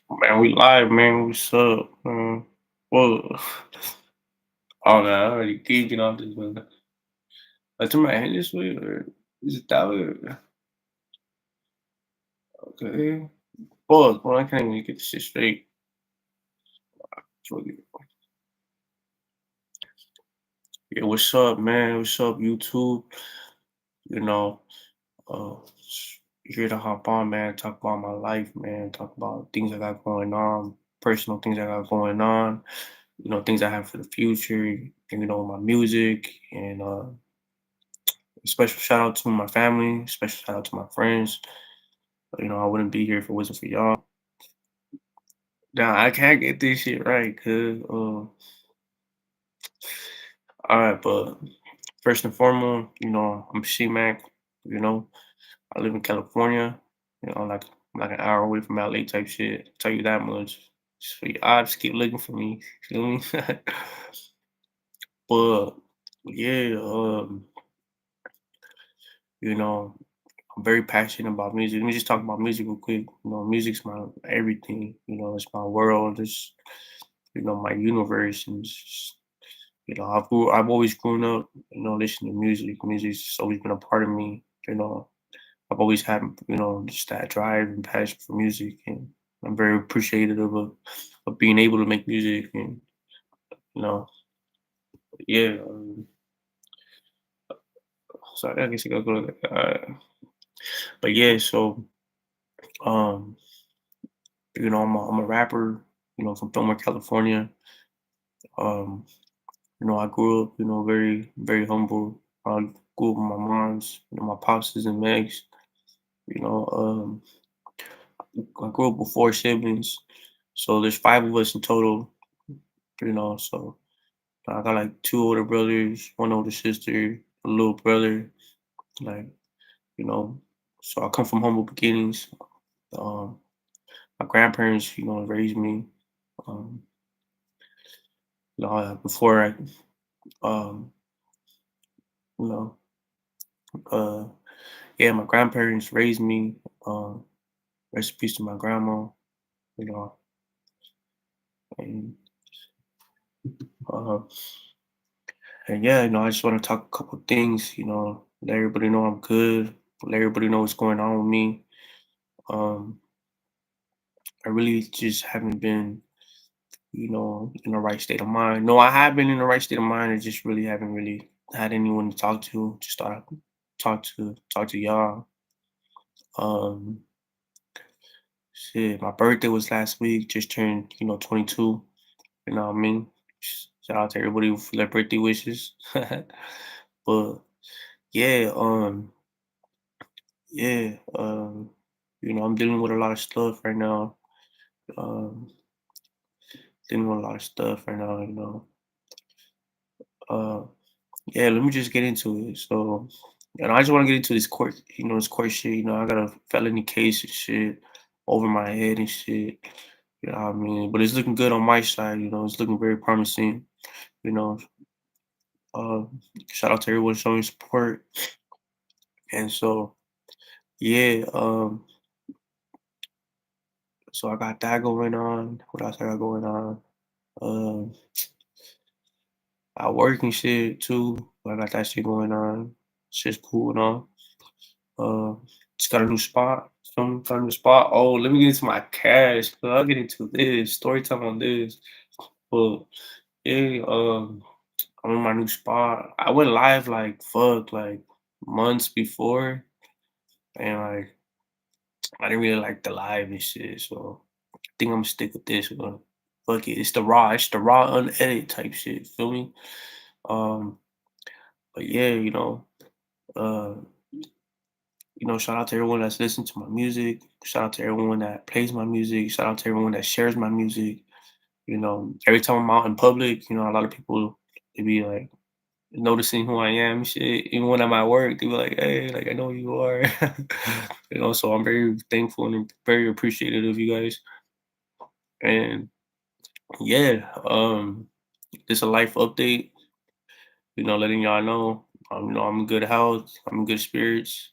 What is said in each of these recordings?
Man, we live, man. What's up, man? Whoa. Oh, man, I already geeking off this one. Turn my hand this way, or is it that way? Okay. Pause, bro. I can't even get this shit straight. Yeah, what's up, man? What's up, YouTube? You know, here to hop on, man. Talk about my life, man. Talk about things I got going on, personal things I got going on. Things I have for the future. My music and special shout out to my family, special shout out to my friends. I wouldn't be here if it wasn't for y'all. Now I can't get this shit right, cause all right, but first and foremost, I'm C Mac. You know, I live in California. Like an hour away from LA type shit. Tell you that much. So I just keep looking for me. Feel me? But yeah, you know, I'm very passionate about music. Let me just talk about music real quick. Music's my everything. It's my world. It's my universe, and it's just, I've always grown up, listening to music. Music's always been a part of me. I've always had, just that drive and passion for music, and I'm very appreciative of being able to make music, and you know, yeah. So I guess I gotta go. But yeah, so um, I'm a rapper, from Fillmore, California. Um, I grew up, very, very humble. I grew up with my moms, my pops and Megs. You know, I grew up with four siblings, so there's five of us in total. So I got like two older brothers, one older sister, a little brother. Like, you know, so I come from humble beginnings. Um, my grandparents, raised me. Um, before I, um, you know, uh, yeah, my grandparents raised me. Um, Rest in peace to my grandma. You know, and uh, and yeah, I just want to talk a couple things. Let everybody know I'm good. Let everybody know what's going on with me. Um, I really just haven't been, in the right state of mind. No, I have been in the right state of mind. I just really haven't really had anyone to talk to. Just thought I'd talk to y'all. Um, Shit, my birthday was last week. Just turned, 22. You know what I mean? Shout out to everybody for their birthday wishes. But yeah, yeah, I'm dealing with a lot of stuff right now. Um, Dealing with a lot of stuff right now. Uh, yeah, let me just get into it. So, I just want to get into this court shit. I got a felony case and shit over my head and shit. You know what I mean? But it's looking good on my side. It's looking very promising. You know, uh, Shout out to everyone showing support. And so, yeah, so I got that going on. What else I got going on? Um, I work and shit too. I got that shit going on. Shit's cool and all. Uh, just got a new spot. Got a new spot. Oh, let me get into my cash. I'll get into this story time on this. But yeah, I'm in my new spot. I went live like months before, and like I didn't really like the live and shit. So I think I'm gonna stick with this one. Fuck it, it's the raw unedited type shit. Feel me? Um, but yeah, uh, shout out to everyone that's listening to my music. Shout out to everyone that plays my music. Shout out to everyone that shares my music. Every time I'm out in public, a lot of people they be like noticing who I am, and shit. Even when I'm at work, they be like, "Hey, like I know who you are." So I'm very thankful and very appreciative of you guys. And yeah, just a life update. Letting y'all know, I'm in good health. I'm in good spirits.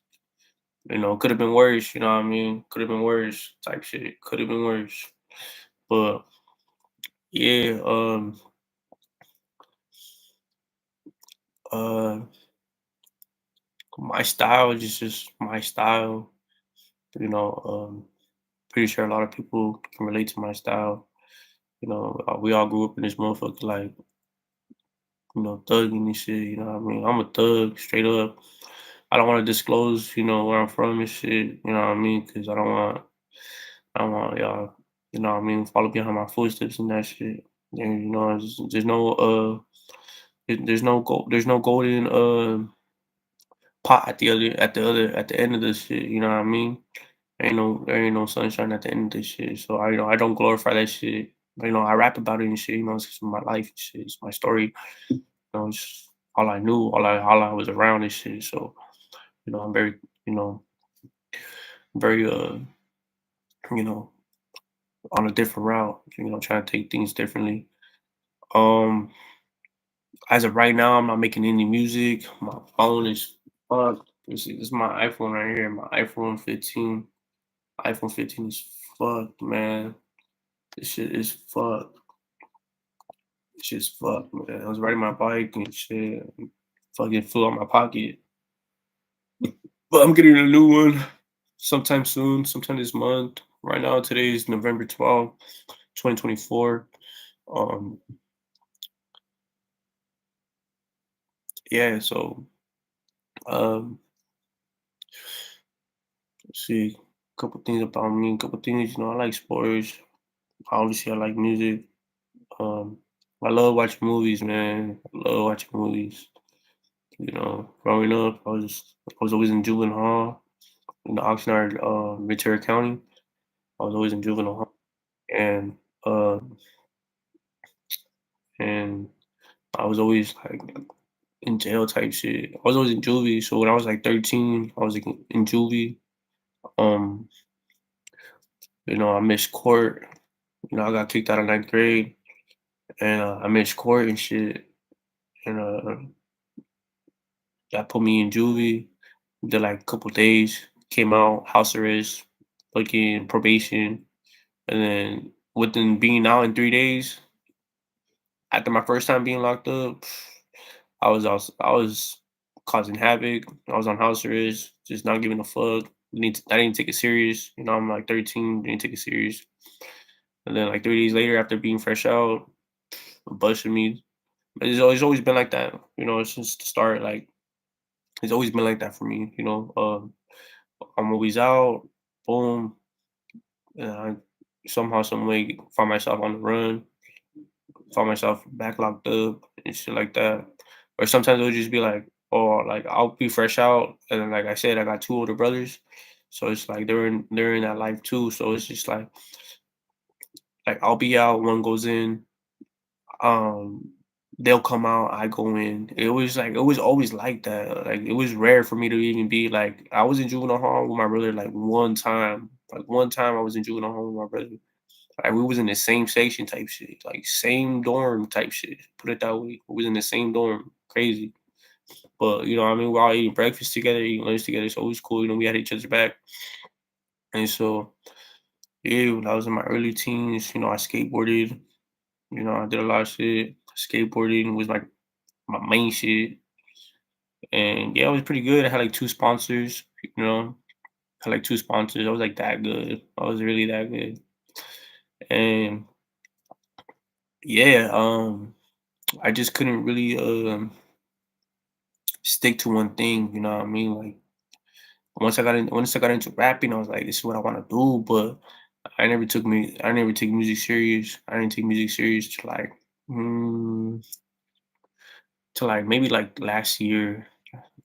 Could have been worse. You know what I mean? Could have been worse. Type shit. Could have been worse. But yeah, uh, my style is just my style. You know, pretty sure a lot of people can relate to my style. We all grew up in this motherfucker like thugging and shit. You know what I mean? I'm a thug, straight up. I don't want to disclose, where I'm from and shit. You know what I mean? Because I don't want y'all, what I mean, follow behind my footsteps and that shit. And there's no there's no golden pot at the end of this shit. You know what I mean? There ain't no sunshine at the end of this shit. So I don't glorify that shit. But, I rap about it and shit. It's just my life and shit. It's my story. It's all I knew, all I was around and shit. So I'm very you know very you know on a different route. Trying to take things differently. Um, as of right now, I'm not making any music. My phone is fucked. You see, this is my iPhone right here. My iPhone 15. iPhone 15 is fucked, man. This shit is fucked. This shit's fucked, man. I was riding my bike and shit. Fucking flew out my pocket. But I'm getting a new one sometime soon, sometime this month. Right now, today is November 12th, 2024. Um, yeah, so um, let's see, a couple things about me, a couple things, I like sports. Obviously, I like music. Um, I love watching movies, man. I love watching movies. Growing up, I was always in juvenile hall in the Oxnard, Ventura County. I was always in juvenile hall, and uh, and I was always like in jail type shit. I was always in juvie. So when I was like 13, I was like in juvie. Um, I missed court. I got kicked out of ninth grade, and I missed court and shit. And that put me in juvie. Did like a couple days. Came out house arrest, fucking probation, and then within being out in 3 days after my first time being locked up, I was causing havoc. I was on house arrest, just not giving a fuck. I didn't take it serious. I'm like 13, didn't take it serious. And then like 3 days later, after being fresh out, busting me. It's always been like that. Since the start, like it's always been like that for me. I'm always out, boom, and I somehow, some way find myself on the run, find myself back locked up and shit like that. Or sometimes it'll just be like, oh, like I'll be fresh out, and then, like I said, I got two older brothers, so it's like they're in that life too. So it's just like I'll be out, one goes in, um, they'll come out, I go in. It was always like that. Like it was rare for me to even be like I was in juvenile hall with my brother like one time. Like one time I was in juvenile hall with my brother. Like we was in the same section type shit, like same dorm type shit. Put it that way. We was in the same dorm. Crazy. But what I mean, we're all eating breakfast together, eating lunch together, so it was cool. We had each other's back. And so yeah, when I was in my early teens, I skateboarded. I did a lot of shit. Skateboarding was like my main shit. And yeah, it was pretty good. I had like two sponsors, you know. Had like two sponsors. I was like that good. I was really that good. And yeah, I just couldn't really stick to one thing, you know what I mean? Like once I got into rapping, I was like, this is what I want to do, but I never take music serious. I didn't take music serious mm, to like maybe like last year.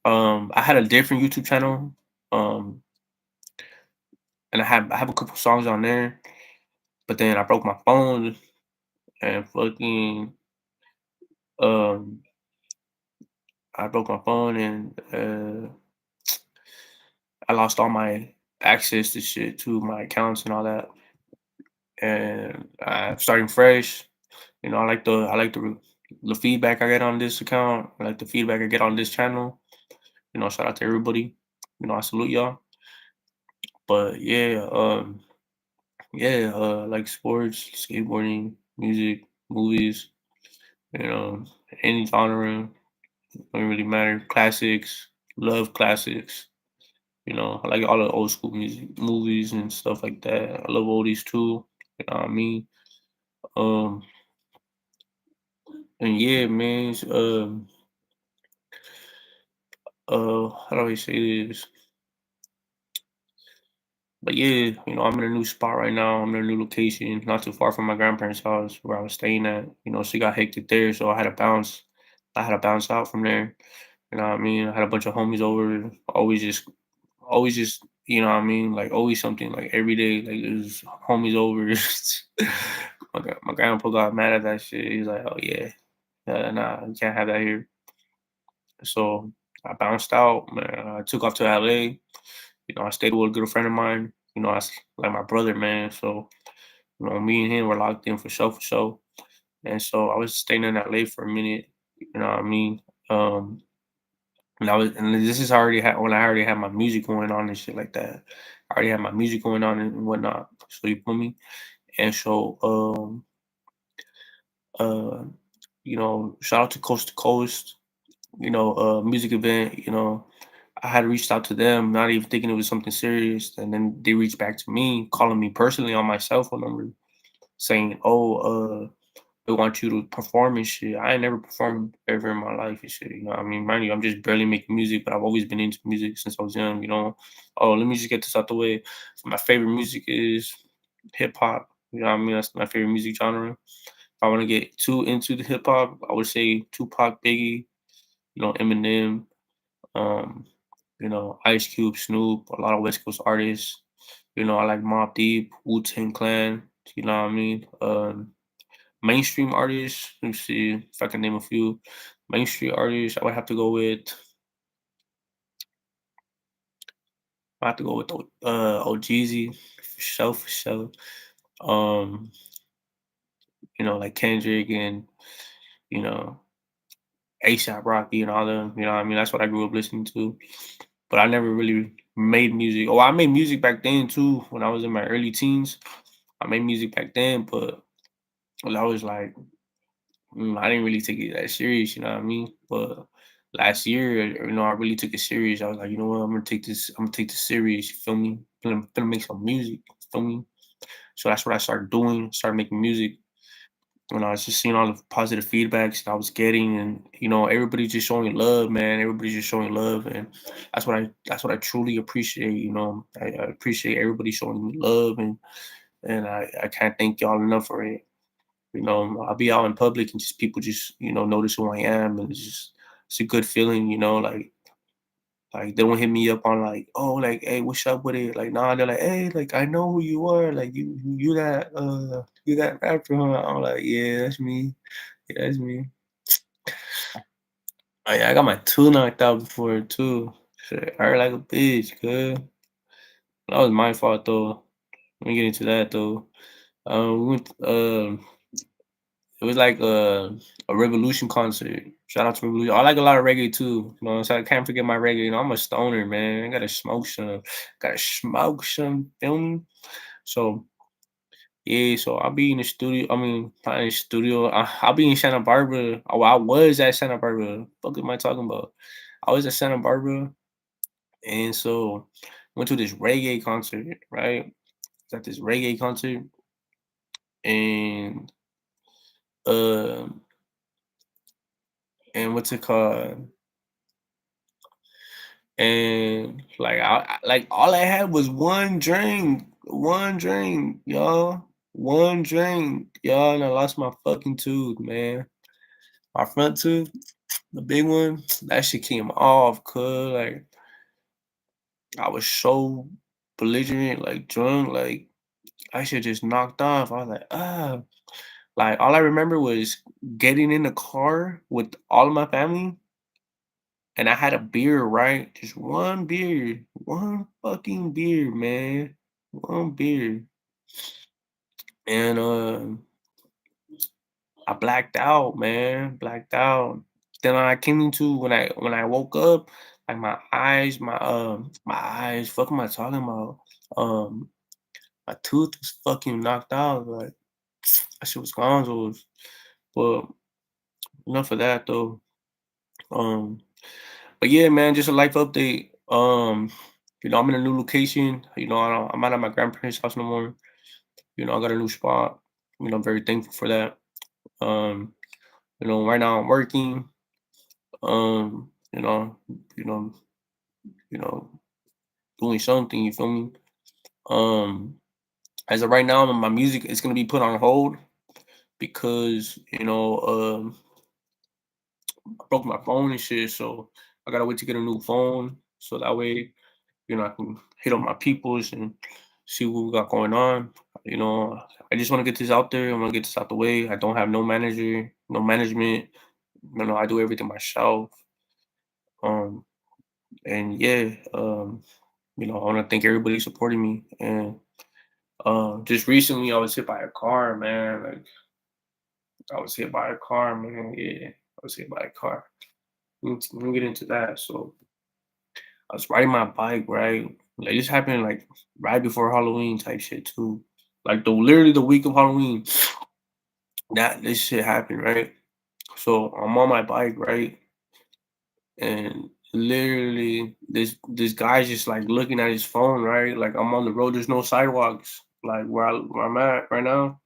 I had a different YouTube channel. Um and I have a couple songs on there, but then I broke my phone and fucking um I broke my phone and I lost all my access to shit to my accounts and all that. And I'm starting fresh. I like the feedback I get on this account. I like the feedback I get on this channel. Shout out to everybody. I salute y'all. But yeah, Yeah, like sports, skateboarding, music, movies, you know, any genre, don't really matter. Classics, love classics. I like all the old school music, movies and stuff like that. I love oldies too. You know what I mean? Um, and yeah, man. How do I say this? But yeah, I'm in a new spot right now. I'm in a new location, not too far from my grandparents' house where I was staying at. She got hectic there, so I had to bounce. I had to bounce out from there. You know what I mean? I had a bunch of homies over. Always just, you know what I mean? Like always something. Like every day, like there's homies over. My grandpa got mad at that shit. He's like, "Oh yeah, nah, you can't have that here." So I bounced out, man. I took off to LA. I stayed with a good friend of mine. That's like my brother, man. So, me and him were locked in for sure, for sure. And so I was staying in LA for a minute. You know what I mean? Um, and this is already when I already had my music going on and shit like that. I already had my music going on and whatnot. So you feel me? And so, uh, shout out to Coast to Coast. Music event. I had reached out to them, not even thinking it was something serious, and then they reached back to me, calling me personally on my cell phone number, saying, "Oh, we want you to perform and shit." I ain't never performed ever in my life and shit. I mean, mind you, I'm just barely making music, but I've always been into music since I was young. Oh, let me just get this out the way. So my favorite music is hip hop. You know what I mean? That's my favorite music genre. If I want to get too into the hip hop, I would say Tupac, Biggie, Eminem, um, Ice Cube, Snoop, a lot of West Coast artists. I like Mobb Deep, Wu-Tang Clan. You know what I mean? Mainstream artists. Let me see if I can name a few. Mainstream artists, I would have to go with. I have to go with OGZ for sure, for sure. Um, like Kendrick and you know ASAP Rocky and all them. You know what I mean? That's what I grew up listening to. But I never really made music. Oh, I made music back then too when I was in my early teens. I made music back then, but I was like, I didn't really take it that serious, you know what I mean? But last year, I really took it serious. I was like, you know what, I'm gonna take this serious, you feel me? Gonna make some music, you feel me? So that's what I started doing, started making music. When I was just seeing all the positive feedbacks that I was getting, and everybody's just showing love, man. Everybody's just showing love, and that's what I truly appreciate. I appreciate everybody showing me love, and I can't thank y'all enough for it. I'll be out in public and just people just notice who I am, and it's a good feeling. Like they don't hit me up on like, oh, like, hey, what's up with it? Like, nah, they're like, hey, like, I know who you are. Like, you that rapper, huh? I'm like, yeah, that's me. Yeah, that's me. Oh, yeah, I got my tooth knocked out before too. Shit, hurt like a bitch, good. That was my fault though. Let me get into that though. We went. It was like a Revolution concert. Shout out to Revolution. I like a lot of reggae too. So I can't forget my reggae. I'm a stoner, man. I gotta smoke some. Gotta smoke some. Feel me? So yeah, so I'll be in the studio. I mean, not in the studio. I'll be in Santa Barbara. Oh, I was at Santa Barbara. What am I talking about? I was at Santa Barbara, and so went to this reggae concert. Right, at this reggae concert, and um, and what's it called? And like like all I had was one drink, y'all, one drink, y'all, and I lost my fucking tooth, man. My front tooth, the big one, that shit came off, cuz like I was so belligerent, like drunk, like I should just knocked off. I was like, like all I remember was getting in the car with all of my family. And I had a beer, right? Just one beer. One fucking beer, man. One beer. And I blacked out, man. Blacked out. Then I came into when I woke up, like my eyes, my eyes, fuck am I talking about? Um my tooth was fucking knocked out. Like that shit was gone. So, but enough of that though. Um, but yeah, man, just a life update. I'm in a new location. I'm not at my grandparents' house no more. I got a new spot. I'm very thankful for that. Um, right now I'm working. Um, you know, you know, you know, doing something. You feel me? Um, as of right now, my music is gonna be put on hold because I broke my phone and shit. So I gotta wait to get a new phone. So that way, I can hit up my peoples and see what we got going on. You know, I just want to get this out there. I want to get this out the way. I don't have no manager, no management. I do everything myself. Um, and yeah, I want to thank everybody supporting me. And just recently, I was hit by a car, man. Like I was hit by a car, man. Yeah, I was hit by a car. Let me get into that. So I was riding my bike, right? Like this happened like right before Halloween type shit too. Like literally the week of Halloween, that this shit happened, right? So I'm on my bike, right? And literally this guy's just like looking at his phone, right? Like I'm on the road, there's no sidewalks. Like where I'm at right now,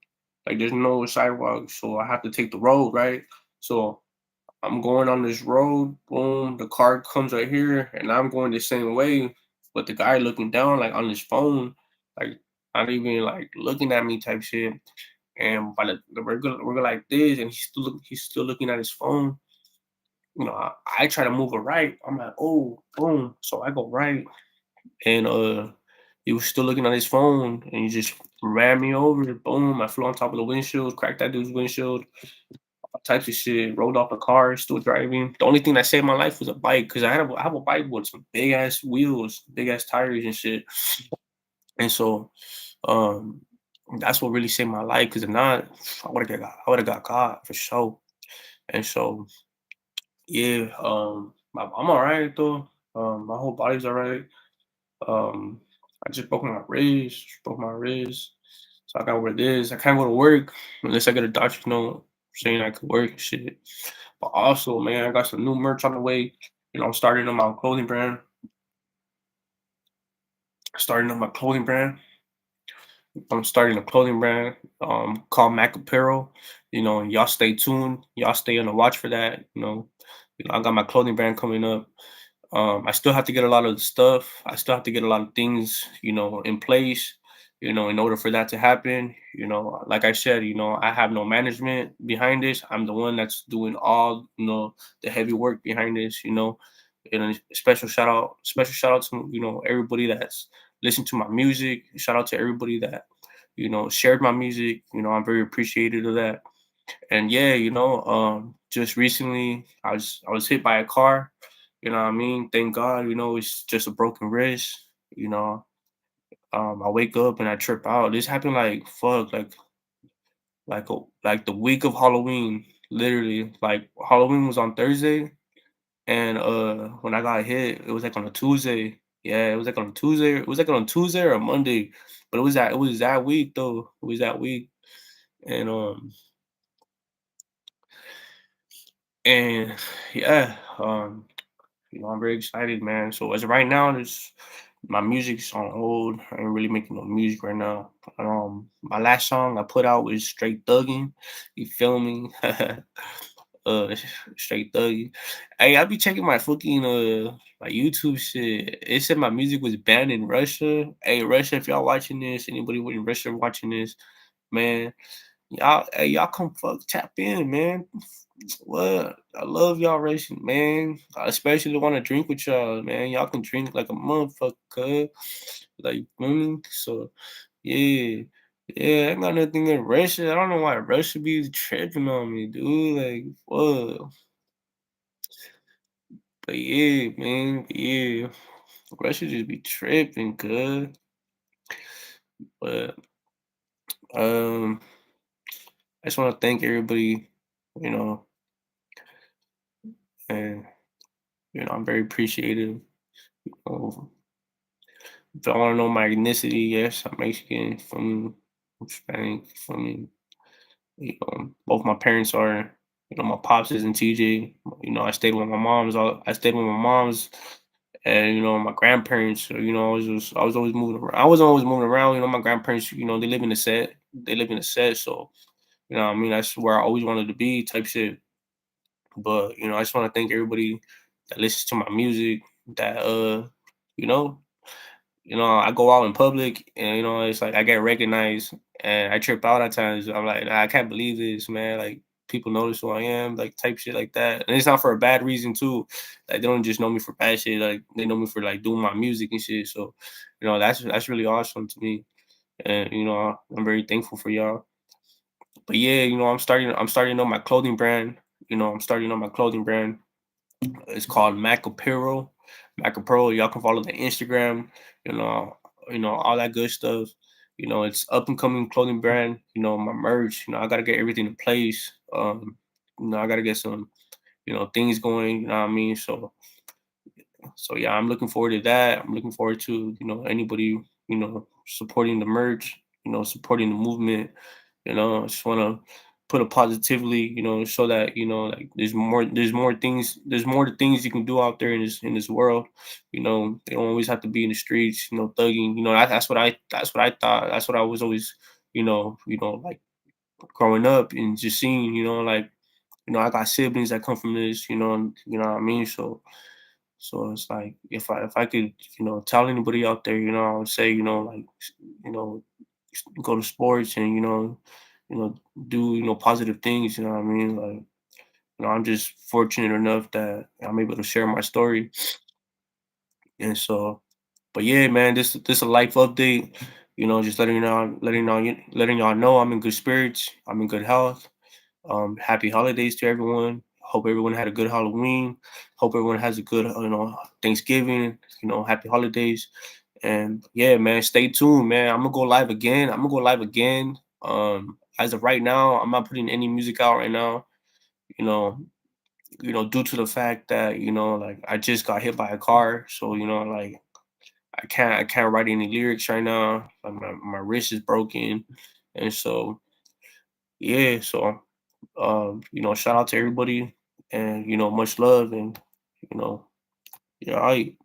like there's no sidewalks. So I have to take the road, right? So I'm going on this road, boom, the car comes right here, and I'm going the same way, but the guy looking down like on his phone, like not even like looking at me type shit. And by we're like this, and he's still looking at his phone. I try to move it right. I'm like, oh, boom. So I go right, and he was still looking at his phone, and he just ran me over. Boom! I flew on top of the windshield, cracked that dude's windshield, all types of shit. Rolled off the car, still driving. The only thing that saved my life was a bike, because I have a bike with some big ass wheels, big ass tires and shit. And so, um, that's what really saved my life. Because if not, I would have got caught for sure. And so, yeah, I'm all right though. My whole body's all right. Um, I just broke my wrist. So I got what it is. I can't go to work unless I get a doctor's note saying I could work and shit. But also, man, I got some new merch on the way. I'm starting on my clothing brand. Starting on my clothing brand. I'm starting a clothing brand called Mac Apparel. And y'all stay tuned. Y'all stay on the watch for that. I got my clothing brand coming up. I still have to get a lot of the stuff. I still have to get a lot of things, in place, in order for that to happen. Like I said, I have no management behind this. I'm the one that's doing all, the heavy work behind this, And a special shout out to, everybody that's listened to my music. Shout out to everybody that, shared my music. I'm very appreciative of that. And yeah, just recently I was hit by a car. What I mean? Thank God, it's just a broken wrist. I wake up and I trip out. This happened like fuck, like the week of Halloween. Literally, like Halloween was on Thursday, and when I got hit, it was like on a Tuesday. Yeah, it was like on a Tuesday. It was like on a Tuesday or a Monday, but it was that week though. It was that week, and and yeah, I'm very excited, man. So as of right now, there's my music's on hold. I ain't really making no music right now. My last song I put out was Straight Thugging. You feel me? Straight Thugging. Hey, I be checking my fucking my YouTube shit. It said my music was banned in Russia. Hey, Russia, if y'all watching this, anybody in Russia watching this, man, y'all come fuck tap in, man. What? I love y'all racing, man. I especially want to drink with y'all, man. Y'all can drink like a motherfucker. Like, so yeah. Yeah, I got nothing in Russia. I don't know why Russia be tripping on me, dude. Like, what? But yeah, man. But yeah. Russia just be tripping, good. But um I just want to thank everybody, you know, and I'm very appreciative of If I wanna know my ethnicity, yes, I'm Mexican from Hispanic from both my parents are, my pops is in TJ. I stayed with my mom's and my grandparents, so, I was always moving around. I wasn't always moving around, my grandparents, they live in the set. They live in the set, so what I mean, that's where I always wanted to be type shit. But, I just want to thank everybody that listens to my music, that you know, I go out in public and it's like I get recognized and I trip out at times. I'm like, "Nah, I can't believe this, man. Like people notice who I am, like type shit like that. And it's not for a bad reason too. Like they don't just know me for bad shit, like they know me for like doing my music and shit. So, that's really awesome to me. And I'm very thankful for y'all. But yeah, I'm starting on my clothing brand. I'm starting on my clothing brand. It's called Mac Apparel. Mac Apparel. Y'all can follow the Instagram. You know, all that good stuff. It's up and coming clothing brand. My merch. I gotta get everything in place. I gotta get some things going. You know what I mean? So yeah, I'm looking forward to that. I'm looking forward to anybody supporting the merch. Supporting the movement. I just want to put it positively. So that like there's more things you can do out there in this world. They don't always have to be in the streets. Thugging. That's what I thought. That's what I was always like growing up and just seeing. Like I got siblings that come from this. What I mean. So it's like if I could tell anybody out there, I would say like you know go to sports and you know do positive things. You know what I mean? Like I'm just fortunate enough that I'm able to share my story. And so, but yeah, man, this a life update. Just letting y'all know I'm in good spirits. I'm in good health. Happy holidays to everyone. Hope everyone had a good Halloween. Hope everyone has a good, Thanksgiving. Happy holidays. And yeah, man, stay tuned, man. I'm gonna go live again. I'm gonna go live again. As of right now, I'm not putting any music out right now. You know, due to the fact that like I just got hit by a car, so like I can't write any lyrics right now. Like my wrist is broken, and so yeah, so shout out to everybody and much love and you know, yeah, all right.